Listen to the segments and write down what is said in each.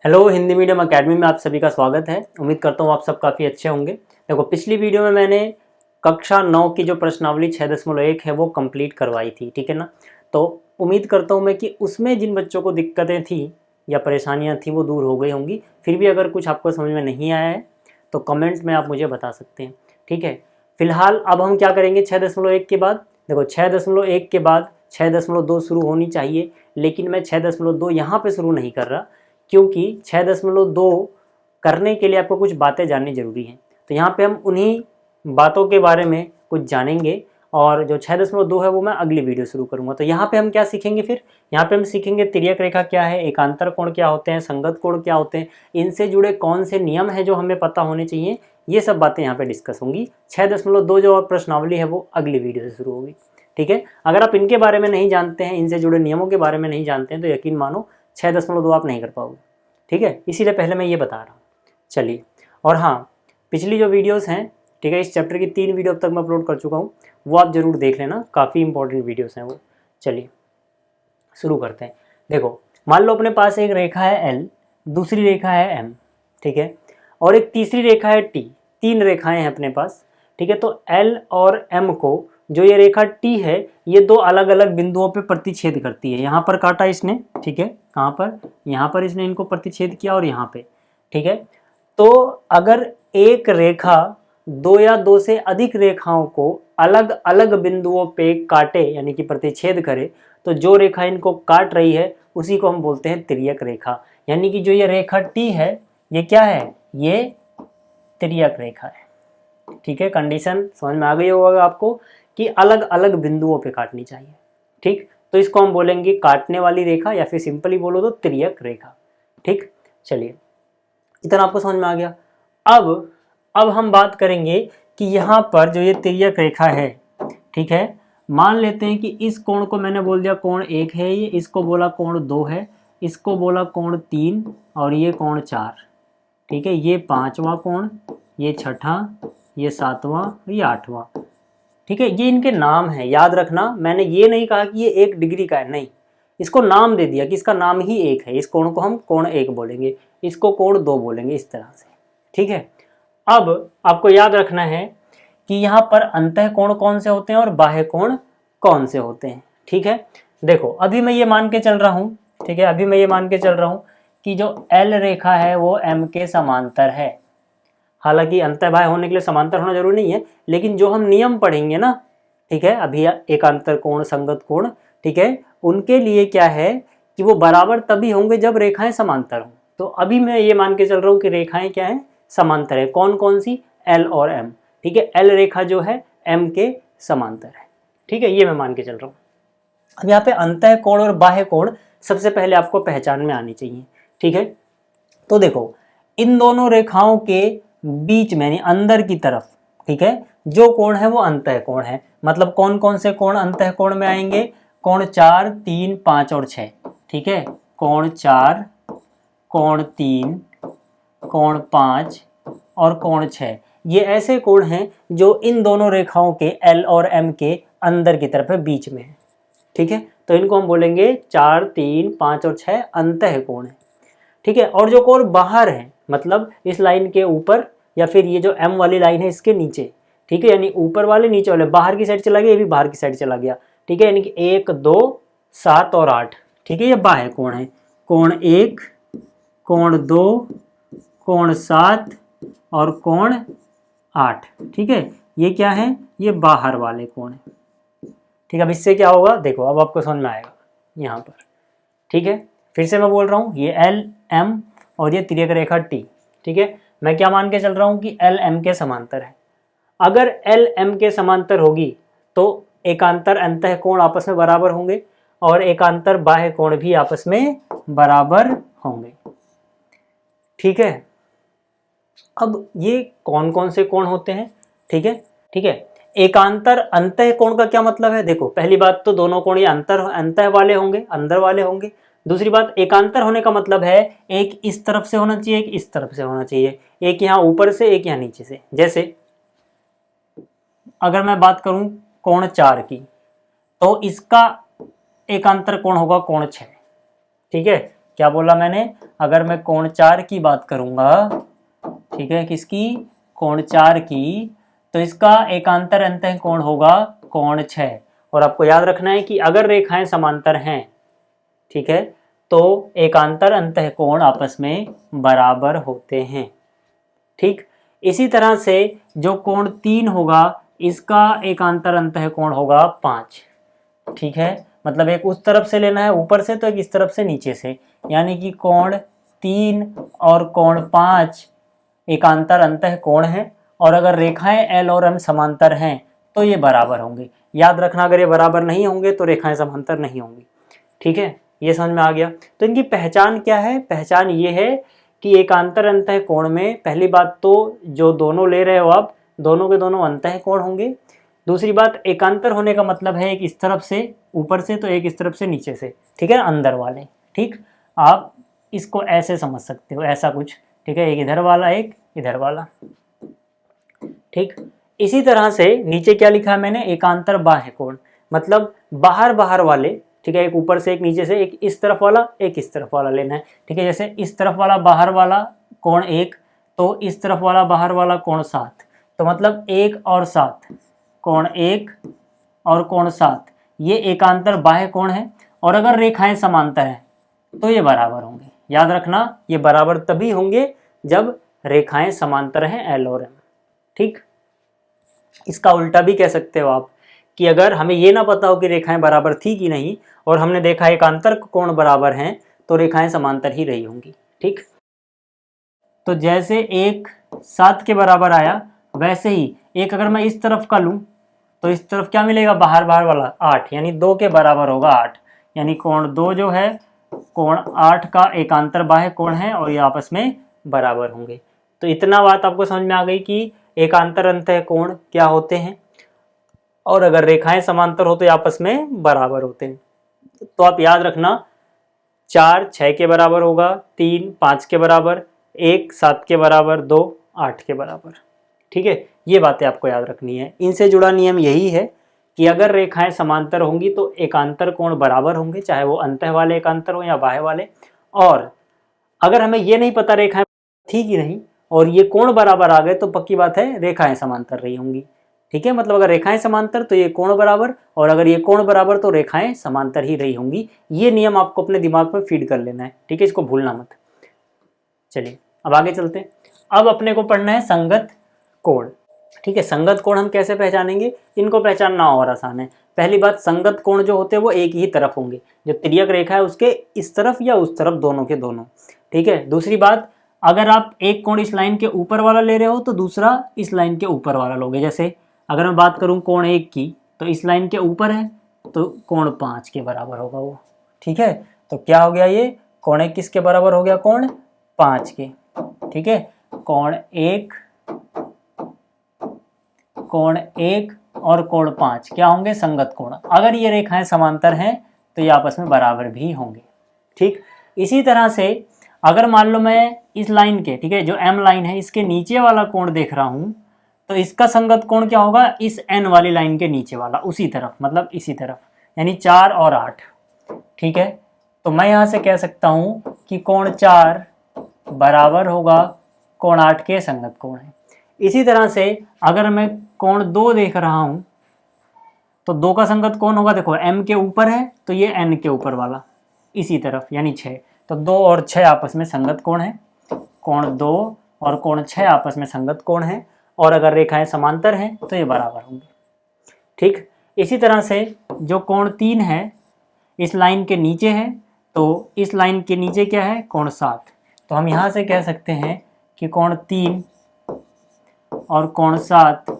Hello, Hindi medium academy में आप सभी का स्वागत है। उम्मीद करता हूँ आप सब काफ़ी अच्छे होंगे। देखो, पिछली वीडियो में मैंने कक्षा 9 की जो प्रश्नावली 6.1 है वो कंप्लीट करवाई थी, ठीक है ना। तो उम्मीद करता हूँ मैं कि उसमें जिन बच्चों को दिक्कतें थी या परेशानियाँ थी वो दूर हो गई होंगी। फिर भी अगर कुछ आपको समझ में नहीं आया है तो कमेंट्स में आप मुझे बता सकते हैं, ठीक है। फिलहाल अब हम क्या करेंगे 6.1 के बाद। देखो, 6.1 के बाद 6.2 शुरू होनी चाहिए, लेकिन मैं 6.2 यहाँ पर शुरू नहीं कर रहा, क्योंकि 6.2 करने के लिए आपको कुछ बातें जाननी जरूरी हैं। तो यहाँ पे हम उन्हीं बातों के बारे में कुछ जानेंगे, और जो 6.2 है वो मैं अगली वीडियो शुरू करूँगा। तो यहाँ पे हम क्या सीखेंगे, फिर यहाँ पे हम सीखेंगे तिर्यक रेखा क्या है, एकांतर कोण क्या होते हैं, संगत कोण क्या होते हैं, इनसे जुड़े कौन से नियम हैं जो हमें पता होने चाहिए। ये सब बातें यहाँ पे डिस्कस होंगी। 6.2 जो प्रश्नावली है वो अगली वीडियो से शुरू होगी, ठीक है। अगर आप इनके बारे में नहीं जानते हैं, इनसे जुड़े नियमों के बारे में नहीं जानते हैं, तो यकीन मानो 6.2 आप नहीं कर पाओगे, ठीक है। इसीलिए पहले मैं ये बता रहा हूँ। चलिए, और हाँ, पिछली जो वीडियोस हैं, ठीक है, इस चैप्टर की 3 वीडियो अब तक मैं अपलोड कर चुका हूँ, वो आप जरूर देख लेना, काफ़ी इंपॉर्टेंट वीडियोस हैं वो। चलिए शुरू करते हैं। देखो, मान लो अपने पास एक रेखा है L, दूसरी रेखा है M, ठीक है, और एक तीसरी रेखा है T। 3 रेखाएं हैं अपने पास, ठीक है। तो L और M को जो ये रेखा T है, ये 2 अलग अलग बिंदुओं पे प्रतिच्छेद करती है। यहाँ पर काटा इसने, ठीक है, कहाँ पर, यहाँ पर इसने इनको प्रतिच्छेद किया, और यहाँ पे, ठीक है। तो अगर एक रेखा 2 या 2 से अधिक रेखाओं को अलग अलग बिंदुओं पे काटे, यानी कि प्रतिच्छेद करे, तो जो रेखा इनको काट रही है उसी को हम बोलते हैं तिर्यक रेखा। यानी कि जो ये रेखा T है, ये क्या है, ये तिर्यक रेखा है, ठीक है। कंडीशन समझ में आ गई होगा आपको कि अलग अलग बिंदुओं पे काटनी चाहिए, ठीक। तो इसको हम बोलेंगे काटने वाली रेखा, या फिर सिंपली बोलो तो तिर्यक रेखा, ठीक। चलिए, इतना आपको समझ में आ गया। अब हम बात करेंगे कि यहाँ पर जो ये तिर्यक रेखा है, ठीक है, मान लेते हैं कि इस कोण को मैंने बोल दिया कोण 1 है, ये इसको बोला कोण 2 है, इसको बोला कोण 3, और ये कोण 4, ठीक है। ये 5वां कोण, ये 6ठा, ये 7वां, ये 8वां, ठीक है। ये इनके नाम है, याद रखना। मैंने ये नहीं कहा कि ये 1 डिग्री का है, नहीं, इसको नाम दे दिया कि इसका नाम ही 1 है। इस कोण को हम कोण 1 बोलेंगे, इसको कोण 2 बोलेंगे, इस तरह से, ठीक है। अब आपको याद रखना है कि यहाँ पर अंतः कोण कौन से होते हैं और बाह्य कोण कौन से होते हैं, ठीक है। देखो, अभी मैं ये मान के चल रहा हूँ, ठीक है, अभी मैं ये मान के चल रहा हूँ कि जो L रेखा है वो M के समांतर है। हालांकि अंतःबाह्य होने के लिए समांतर होना जरूरी नहीं है, लेकिन जो हम नियम पढ़ेंगे ना, ठीक है, अभी एकांतर कोण, संगत कोण, ठीक है, उनके लिए क्या है कि वो बराबर तभी होंगे जब रेखाएं समांतर हों। तो अभी मैं ये मान के चल रहा हूँ कि रेखाएं क्या है, समांतर है। कौन कौन सी, L और M, ठीक है। L रेखा जो है M के समांतर है, ठीक है, ये मैं मान के चल रहा हूँ। अब यहाँ पे अंतः कोण और बाह्य कोण सबसे पहले आपको पहचान में आनी चाहिए, ठीक है। तो देखो, इन दोनों रेखाओं के बीच में, यानी अंदर की तरफ, ठीक है, जो कोण है वो अंतः कोण है। मतलब कौन कौन से कोण अंतः कोण में आएंगे, कोण 4, 3, 5 और 6, ठीक है। कोण 4, कोण 3, कोण 5 और कोण 6, ये ऐसे कोण हैं जो इन दोनों रेखाओं के L और M के अंदर की तरफ है, बीच में है, ठीक है। तो इनको हम बोलेंगे 4, 3, 5 और 6 अंतः कोण है, ठीक है। और जो कोण बाहर है, मतलब इस लाइन के ऊपर, या फिर ये जो M वाली लाइन है इसके नीचे, ठीक है, यानी ऊपर वाले नीचे वाले, बाहर की साइड चला गया, ये भी बाहर की साइड चला गया, ठीक है। यानी कि 1, 2, 7 और 8, ठीक है, ये बाह्य कोण है। कोण 1, कोण 2, कोण 7 और कोण 8, ठीक है, ये क्या है, ये बाहर वाले कोण है, ठीक है। अब इससे क्या होगा, देखो अब आपको समझ में आएगा यहाँ पर, ठीक है। फिर से मैं बोल रहा हूँ, ये L, M और ये तिर्यक रेखा T, ठीक है। मैं क्या मान के चल रहा हूँ कि L M के समांतर है। अगर L M के समांतर होगी तो एकांतर अंतः कोण आपस में बराबर होंगे, और एकांतर बाह्य कोण भी आपस में बराबर होंगे, ठीक है। अब ये कौन कौन से कोण होते हैं, ठीक है, ठीक है। एकांतर अंतः कोण का क्या मतलब है, देखो, पहली बात तो दोनों कोण ये अंतः वाले होंगे, अंदर वाले होंगे। दूसरी बात, एकांतर होने का मतलब है एक इस तरफ से होना चाहिए, एक इस तरफ से होना चाहिए, एक यहाँ ऊपर से, एक यहाँ नीचे से। जैसे अगर मैं बात करूं कोण 4 की, तो इसका एकांतर कोण होगा कोण 6, ठीक है, क्या बोला मैंने, अगर मैं कोण 4 की बात करूंगा, ठीक है, किसकी, कोण 4 की, तो इसका एकांतर अंतः कोण होगा कोण 6। और आपको याद रखना है कि अगर रेखाएं समांतर हैं, ठीक है, तो एकांतर अंतः कोण आपस में बराबर होते हैं। ठीक, इसी तरह से जो कोण 3 होगा इसका एकांतर अंतः कोण होगा 5। ठीक है, मतलब एक उस तरफ से लेना है ऊपर से, तो एक इस तरफ से नीचे से, यानी कि कोण 3 और कोण 5 एकांतर अंतः कोण है। और अगर रेखाएं L और M समांतर हैं तो ये बराबर होंगे। याद रखना, अगर ये बराबर नहीं होंगे तो रेखाएं समांतर नहीं होंगी। ठीक है, ये समझ में आ गया। तो इनकी पहचान क्या है, पहचान ये है कि एकांतर अंतः कोण में पहली बात तो जो दोनों ले रहे हो आप, दोनों के दोनों अंतः कोण होंगे। दूसरी बात, एकांतर होने का मतलब है एक इस तरफ से ऊपर से, तो एक इस तरफ से नीचे से, ठीक है, अंदर वाले। ठीक, आप इसको ऐसे समझ सकते हो, ऐसा कुछ। ठीक है, एक इधर वाला एक इधर वाला। ठीक, इसी तरह से नीचे क्या लिखा है मैंने, एकांतर बाह्य कोण, मतलब बाहर बाहर वाले। ठीक है, एक ऊपर से एक नीचे से, एक इस तरफ वाला एक इस तरफ वाला लेना है। ठीक है, जैसे इस तरफ वाला बाहर वाला कोण 1, तो इस तरफ वाला बाहर वाला कोण 7, तो मतलब 1 और 7, कोण 1 और कोण 7, ये एकांतर बाह्य कोण है। और अगर रेखाएं समांतर हैं तो ये बराबर होंगे। याद रखना, ये बराबर तभी होंगे जब रेखाएं समांतर हैं L और M। ठीक, इसका उल्टा भी कह सकते हो आप कि अगर हमें ये ना पता हो कि रेखाएं बराबर थी कि नहीं, और हमने देखा एकांतर कोण बराबर हैं, तो रेखाएं समांतर ही रही होंगी। ठीक, तो जैसे एक 7 के बराबर आया, वैसे ही एक अगर मैं इस तरफ का लूं तो इस तरफ क्या मिलेगा, बाहर बाहर वाला 8, यानी 2 के बराबर होगा 8, यानी कोण 2 जो है कोण 8 का एकांतर बाह्य कोण है, और ये आपस में बराबर होंगे। तो इतना बात आपको समझ में आ गई कि एकांतर अंतः कोण क्या होते हैं, और अगर रेखाएं समांतर हो तो ये आपस में बराबर होते हैं। तो आप याद रखना, 4 6 के बराबर होगा, 3 5 के बराबर, 1 7 के बराबर, 2 8 के बराबर। ठीक है, ये बातें आपको याद रखनी है। इनसे जुड़ा नियम यही है कि अगर रेखाएं समांतर होंगी तो एकांतर कोण बराबर होंगे, चाहे वो अंतः वाले एकांतर हो या बाह्य वाले। और अगर हमें ये नहीं पता रेखाएं थी कि नहीं और ये कोण बराबर आ गए, तो पक्की बात है रेखाएं समांतर रही होंगी। ठीक है, मतलब अगर रेखाएं समांतर तो ये कोण बराबर, और अगर ये कोण बराबर तो रेखाएं समांतर ही रही होंगी। ये नियम आपको अपने दिमाग में फीड कर लेना है। ठीक है, इसको भूलना मत। चलिए अब आगे चलते हैं। अब अपने को पढ़ना है संगत कोण। ठीक है, संगत कोण हम कैसे पहचानेंगे, इनको पहचानना और आसान है। पहली बात, संगत कोण जो होते हैं वो एक ही तरफ होंगे, जो तिर्यक रेखा है उसके इस तरफ या उस तरफ, दोनों के दोनों। ठीक है, दूसरी बात, अगर आप एक कोण इस लाइन के ऊपर वाला ले रहे हो तो दूसरा इस लाइन के ऊपर वाला लोगे। जैसे अगर मैं बात करूं कोण 1 की, तो इस लाइन के ऊपर है तो कोण 5 के बराबर होगा वो। ठीक है, तो क्या हो गया, ये कोण 1 किसके बराबर हो गया, कोण 5 के। ठीक है, कोण 1 और कोण 5 क्या होंगे, संगत कोण। अगर ये रेखाएं समांतर हैं तो ये आपस में बराबर भी होंगे। ठीक, इसी तरह से अगर मान लो मैं इस लाइन के, ठीक है, जो M लाइन है इसके नीचे वाला कोण देख रहा हूं, तो इसका संगत कोण क्या होगा, इस N वाली लाइन के नीचे वाला, उसी तरफ, मतलब इसी तरफ, यानी 4 और 8। ठीक है, तो मैं यहां से कह सकता हूं कि कोण 4 बराबर होगा कोण 8 के संगत कोण है। इसी तरह से अगर मैं कोण 2 देख रहा हूं तो 2 का संगत कोण होगा, देखो M के ऊपर है तो ये N के ऊपर वाला इसी तरफ, यानी 6, तो 2 और 6 आपस में संगत कोण है। कोण 2 और कोण 6 आपस में संगत कोण है, और अगर रेखाएं समांतर हैं तो ये बराबर होंगे। ठीक, इसी तरह से जो कोण 3 है इस लाइन के नीचे है, तो इस लाइन के नीचे क्या है, कोण 7, तो हम यहाँ से कह सकते हैं कि कोण 3 और कोण 7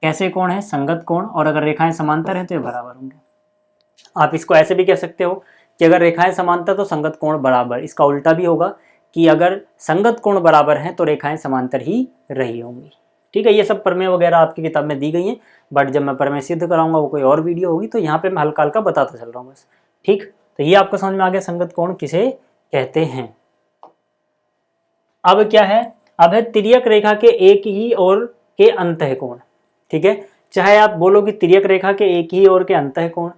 कैसे कोण है, संगत कोण, और अगर रेखाएं समांतर हैं तो ये बराबर होंगे। आप इसको ऐसे भी कह सकते हो कि अगर रेखाएं समांतर तो संगत कोण बराबर। इसका उल्टा भी होगा कि अगर संगत कोण बराबर हैं तो रेखाएं समांतर ही रही होंगी। ठीक है, ये सब प्रमेय वगैरह आपकी किताब में दी गई हैं, बट जब मैं प्रमेय सिद्ध कराऊंगा वो कोई और वीडियो होगी, तो यहाँ पे मैं हल्का हल्का बताता चल रहा हूँ बस। ठीक, तो ये आपको समझ में आ गया संगत कोण किसे कहते हैं। अब क्या है, अब है तिर्यक रेखा के एक ही ओर के अंतः कोण। ठीक है, चाहे आप बोलो कि तिर्यक रेखा के एक ही ओर के अंतः कोण,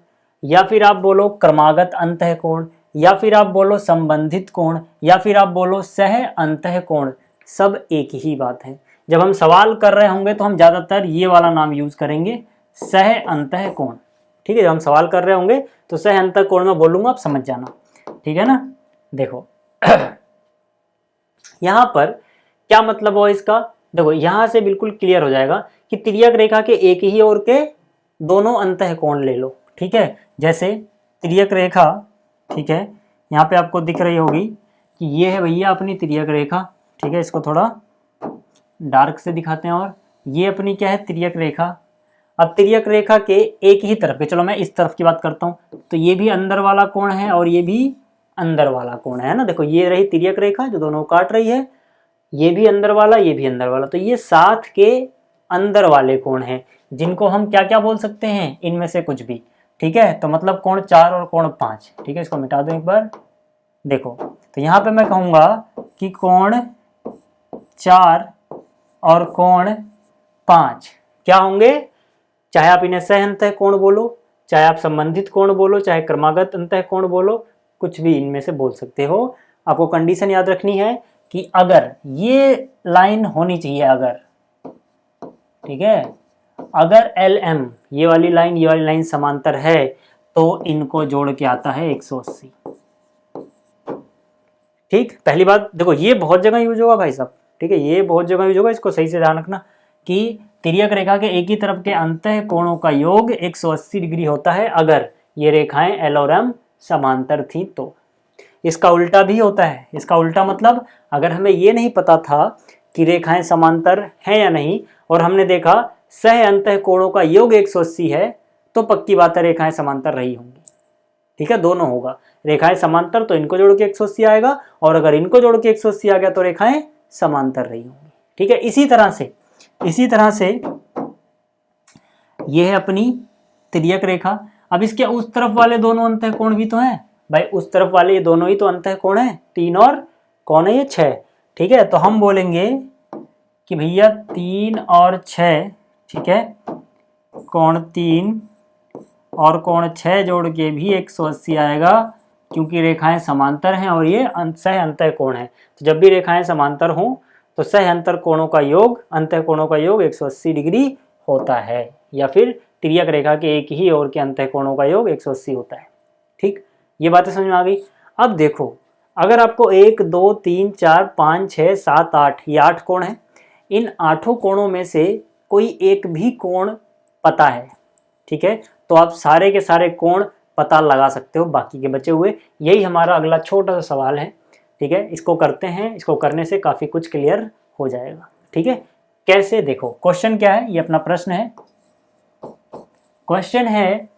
या फिर आप बोलो क्रमागत अंतः कोण, या फिर आप बोलो संबंधित कोण, या फिर आप बोलो सह अंतः कोण, सब एक ही बात है। जब हम सवाल कर रहे होंगे तो हम ज़्यादातर ये वाला नाम यूज करेंगे, सह अंतः कोण। ठीक है, जब हम सवाल कर रहे होंगे तो सह अंतः कोण में बोलूंगा, आप समझ जाना। ठीक है ना। देखो यहां पर क्या मतलब हो इसका, देखो यहां से बिल्कुल क्लियर हो जाएगा कि तिर्यक रेखा के एक ही ओर के दोनों अंतः कोण ले लो। ठीक है, जैसे तिर्यक रेखा, ठीक है, यहाँ पे आपको दिख रही होगी कि ये है भैया अपनी तिर्यक रेखा। ठीक है, इसको थोड़ा डार्क से दिखाते हैं, और ये अपनी क्या है, तिर्यक रेखा। अब तिर्यक रेखा के एक ही तरफ के, चलो मैं इस तरफ की बात करता हूँ, तो ये भी अंदर वाला कोण है और ये भी अंदर वाला कोण है ना। देखो ये रही तिर्यक रेखा जो दोनों काट रही है, ये भी अंदर वाला, ये भी अंदर वाला, तो ये साथ के अंदर वाले कोण हैं, जिनको हम क्या क्या बोल सकते हैं, इनमें से कुछ भी। ठीक है, तो मतलब कोण 4 और कोण 5। ठीक है, इसको मिटा दो एक बार। देखो तो यहाँ पे मैं कहूँगा कि कोण 4 और कोण 5 क्या होंगे, चाहे आप इन्हें सह अंतः कोण बोलो, चाहे आप संबंधित कोण बोलो, चाहे क्रमागत अंतः कोण बोलो, कुछ भी इनमें से बोल सकते हो। आपको कंडीशन याद रखनी है कि अगर ये लाइन होनी चाहिए, अगर, ठीक है, अगर LM ये वाली लाइन समांतर है तो इनको जोड़ के आता है 180। ठीक, पहली बात देखो ये बहुत जगह यूज होगा भाई साहब। ठीक है, ये बहुत जगह यूज होगा, इसको सही से ध्यान रखना कि तिर्यक रेखा के एक ही तरफ के अंतः कोणों का योग 180 डिग्री होता है अगर ये रेखाएं L और M समांतर थी तो। इसका उल्टा भी होता है। इसका उल्टा मतलब अगर हमें ये नहीं पता था कि रेखाएं समांतर हैं या नहीं, और हमने देखा सह अंतः कोणों का योग 180 है, तो पक्की बात है रेखाएं समांतर रही होंगी। ठीक है, दोनों होगा, रेखाएं समांतर तो इनको जोड़ के 180 आएगा, और अगर इनको जोड़ के 180 आ गया तो रेखाएं समांतर रही होंगी। ठीक है, इसी तरह से ये है अपनी तिर्यक रेखा। अब इसके उस तरफ वाले दोनों अंतः कोण भी तो हैं भाई, उस तरफ वाले ये दोनों ही तो अंतः कोण है, 3 और कौन है ये 6। ठीक है, तो हम बोलेंगे कि भैया 3 और 6, ठीक है, कोण 3 और कोण 6 जोड़ के भी 180 आएगा, क्योंकि रेखाएं समांतर हैं और ये सह अंतः कोण है। तो जब भी रेखाएं समांतर हों तो सह अंतर कोणों का योग, अंतः कोणों का योग 180 डिग्री होता है, या फिर तिर्यक रेखा के एक ही ओर के अंतः कोणों का योग 180 होता है। ठीक, ये बातें समझ में आ गई। अब देखो अगर आपको 1 2 3 4 5 6 7 8 ये 8 कोण हैं, इन 8 कोणों में से कोई एक भी कोण पता है, ठीक है, तो आप सारे के सारे कोण पता लगा सकते हो बाकी के बचे हुए। यही हमारा अगला छोटा सा सवाल है। ठीक है, इसको करते हैं, इसको करने से काफ़ी कुछ क्लियर हो जाएगा। ठीक है, कैसे, देखो क्वेश्चन क्या है, ये अपना प्रश्न है। क्वेश्चन है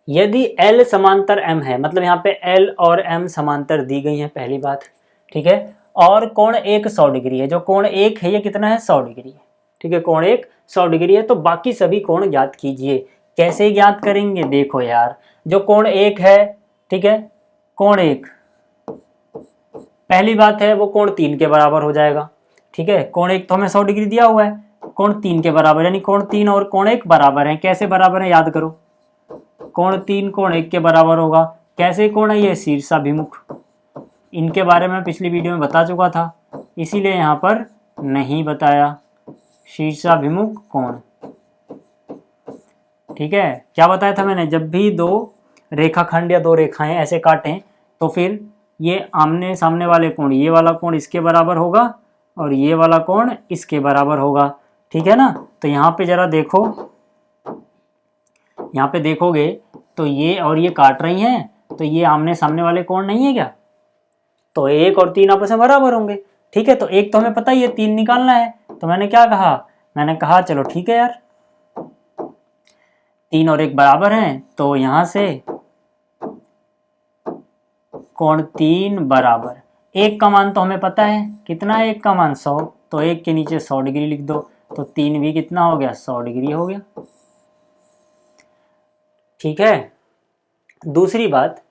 यदि L समांतर M है, मतलब यहाँ पे L और M समांतर दी गई है पहली बात, ठीक है, और कोण 1 100 डिग्री है। जो कोण 1 है ये कितना है, 100 डिग्री है। ठीक है, कोण 1 100 डिग्री है, तो बाकी सभी कोण ज्ञात कीजिए। कैसे ज्ञात करेंगे, देखो यार, जो कोण 1 है, ठीक है, कोण 1 पहली बात है वो कोण 3 के बराबर हो जाएगा। ठीक है, कोण 1 तो हमें 100 डिग्री दिया हुआ है, कोण 3 के बराबर, यानी कोण 3 और कोण 1 बराबर है। कैसे बराबर है, याद करो, कोण 3 कोण 1 के बराबर होगा। कैसे कोण है ये, शीर्षाभिमुख। इनके बारे में पिछली वीडियो में बता चुका था, इसीलिए यहाँ पर नहीं बताया, शीर्षाभिमुख कोण। ठीक है, क्या बताया था मैंने, जब भी दो रेखाखंड या दो रेखाएं ऐसे काटें तो फिर ये आमने सामने वाले कोण, ये वाला कोण इसके बराबर होगा और ये वाला कोण इसके बराबर होगा। ठीक है ना, तो यहाँ पे जरा देखो, यहाँ पे देखोगे तो ये और ये काट रही हैं, तो ये आमने सामने वाले कोण नहीं है क्या, तो 1 और 3 आपस में बराबर होंगे। ठीक है, तो 1 तो हमें पता ही है, 3 निकालना है, तो मैंने क्या कहा, मैंने कहा चलो ठीक है यार, 3 और 1 बराबर हैं, तो यहाँ से कोण 3 बराबर 1 का मान तो हमें पता है, कितना है 1 का मान, 100, तो 1 के नीचे 100 डिग्री लिख दो, तो 3 भी कितना हो गया, 100 डिग्री हो गया। ठीक है, दूसरी बात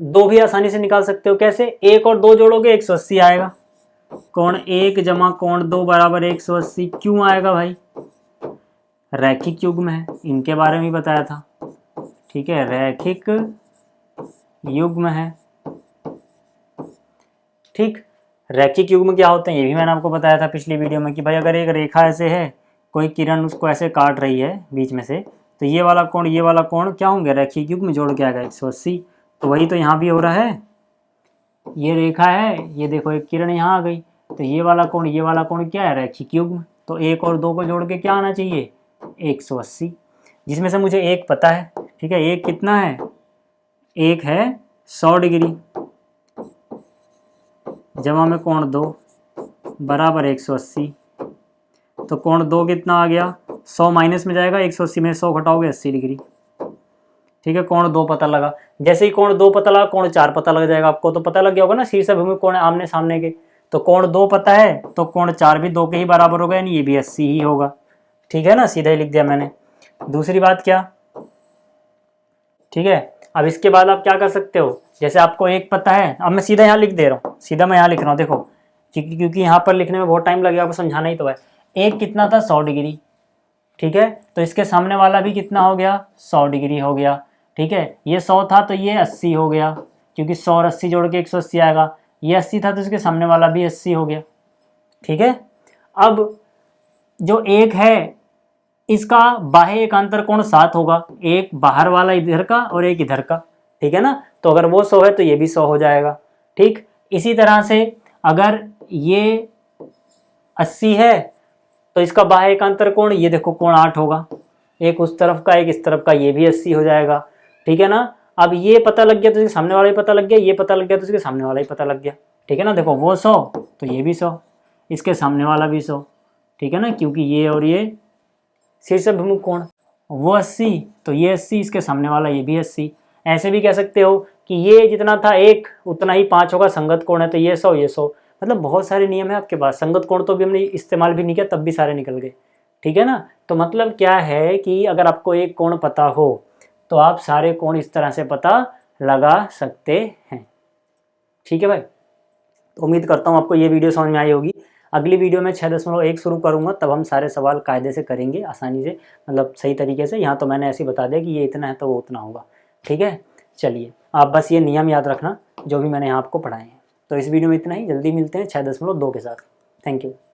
2 भी आसानी से निकाल सकते हो। कैसे, 1 और 2 जोड़ोगे 180 आएगा, कोण 1 जमा कोण 2 बराबर 180। क्यों आएगा भाई, रैखिक युग्म है, इनके बारे में बताया था। ठीक है, रैखिक युग्म है। ठीक, रैखिक युग्म क्या होते हैं ये भी मैंने आपको बताया था पिछली वीडियो में कि भाई अगर एक रेखा ऐसे है, कोई किरण उसको ऐसे काट रही है बीच में से, तो ये वाला कोण क्या होंगे, रैखिक युग्म जोड़ के आएगा 180। तो वही तो यहाँ भी हो रहा है, ये रेखा है, ये देखो एक किरण यहाँ आ गई, तो ये वाला कोण क्या है, रैखिक युग्म। तो 1 और 2 को जोड़ के क्या आना चाहिए, 180, जिसमें से मुझे एक पता है। ठीक है, एक कितना है, एक है 100 डिग्री, जमा में कोण 2 बराबर 180। तो कोण 2 कितना आ गया, 100 माइनस में जाएगा, 180 में 100 घटाओगे 80 डिग्री। ठीक है, कोण 2 पता लगा। जैसे ही कोण 2 पता लगा, कोण 4 पता लग जाएगा। आपको तो पता लग गया होगा ना, शीर्ष भूमि कोण है आमने सामने के, तो कोण 2 पता है तो कोण 4 भी 2 के ही बराबर होगा, यानी ये भी 80 ही होगा। ठीक है ना, सीधा ही लिख दिया मैंने। दूसरी बात क्या, ठीक है, अब इसके बाद आप क्या कर सकते हो, जैसे आपको एक पता है, अब मैं सीधा यहाँ लिख दे रहा हूँ, सीधा मैं यहाँ लिख रहा हूँ, देखो क्योंकि यहाँ पर लिखने में बहुत टाइम लगेगा, आपको समझाना ही तो है। एक कितना था, 100 डिग्री। ठीक है, तो इसके सामने वाला भी कितना हो गया, 100 डिग्री हो गया। ठीक है, ये 100 था तो ये 80 हो गया, क्योंकि 100 और 80 जोड़ के 180 आएगा। ये 80 था तो इसके सामने वाला भी 80 हो गया। ठीक है, अब जो एक है इसका बाह्य एकांतर कोण 7 होगा, एक बाहर वाला इधर का और एक इधर का। ठीक है ना, तो अगर वो 100 है तो ये भी 100 हो जाएगा। ठीक, इसी तरह से अगर ये 80 है तो इसका बाह्य एकांतर कोण, ये देखो कोण 8 होगा, एक उस तरफ का एक इस तरफ का, ये भी 80 हो जाएगा। ठीक है ना, अब ये पता लग गया तो इसके सामने वाला ही पता लग गया, ये पता लग गया तो इसके सामने वाला ही पता लग गया। ठीक है ना, देखो वो 100 तो ये भी 100, इसके सामने वाला भी 100। ठीक है ना, क्योंकि ये और ये शीर्षभिमुख कोण, वो 80 तो ये 80, इसके सामने वाला ये भी 80। ऐसे भी कह सकते हो कि ये जितना था 1 उतना ही 5 होगा, संगत कोण है तो ये 100 ये 100। मतलब बहुत सारे नियम है आपके पास, संगत कोण तो भी हमने इस्तेमाल भी नहीं किया तब भी सारे निकल गए। ठीक है ना, तो मतलब क्या है कि अगर आपको एक कोण पता हो तो आप सारे कोण इस तरह से पता लगा सकते हैं। ठीक है भाई, तो उम्मीद करता हूँ आपको ये वीडियो समझ में आई होगी। अगली वीडियो में 6.1 शुरू करूँगा, तब हम सारे सवाल कायदे से करेंगे, आसानी से, मतलब सही तरीके से। यहाँ तो मैंने ऐसे ही बता दिया कि ये इतना है तो वो उतना होगा। ठीक है, चलिए आप बस ये नियम याद रखना जो भी मैंने यहाँ आपको पढ़ाए हैं। तो इस वीडियो में इतना ही, जल्दी मिलते हैं 6.2 के साथ। Thank you.